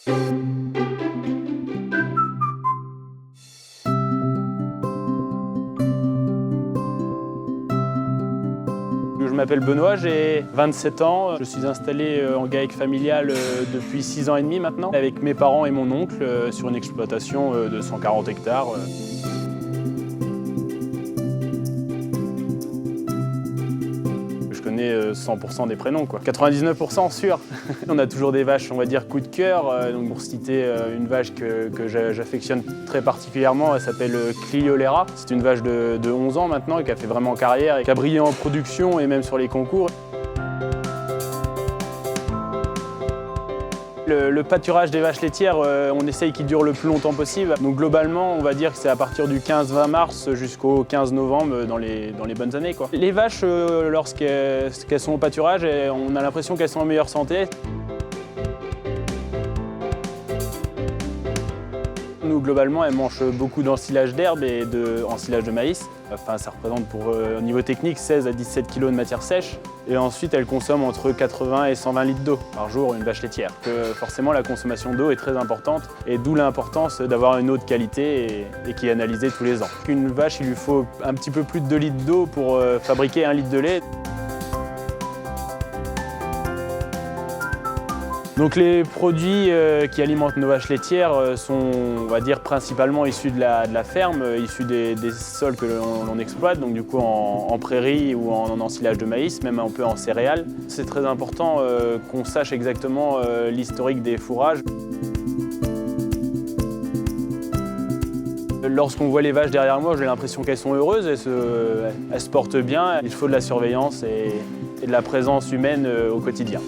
Je m'appelle Benoît, j'ai 27 ans. Je suis installé en GAEC familial depuis 6 ans et demi maintenant, avec mes parents et mon oncle sur une exploitation de 140 hectares. Je connais 100% des prénoms, quoi. 99% sûr. On a toujours des vaches, on va dire, coup de cœur. Donc pour citer une vache que j'affectionne très particulièrement, elle s'appelle Cliolera. C'est une vache de 11 ans maintenant et qui a fait vraiment carrière et qui a brillé en production et même sur les concours. Le pâturage des vaches laitières, on essaye qu'il dure le plus longtemps possible. Donc globalement, on va dire que c'est à partir du 15-20 mars jusqu'au 15 novembre dans les bonnes années, quoi. Les vaches, lorsqu'elles sont au pâturage, on a l'impression qu'elles sont en meilleure santé. Nous, globalement, elles mangent beaucoup d'ensilage d'herbe et d'ensilage de maïs. Enfin, ça représente au niveau technique 16 à 17 kg de matière sèche. Et ensuite, elles consomment entre 80 et 120 litres d'eau par jour, une vache laitière. Forcément, la consommation d'eau est très importante et d'où l'importance d'avoir une eau de qualité et qui est analysée tous les ans. Une vache, il lui faut un petit peu plus de 2 litres d'eau pour fabriquer 1 litre de lait. Donc les produits qui alimentent nos vaches laitières sont, on va dire, principalement issus de la ferme, issus des sols que l'on exploite, donc du coup en prairie ou en ensilage de maïs, même un peu en céréales. C'est très important qu'on sache exactement l'historique des fourrages. Lorsqu'on voit les vaches derrière moi, j'ai l'impression qu'elles sont heureuses, elles se portent bien. Il faut de la surveillance et de la présence humaine au quotidien.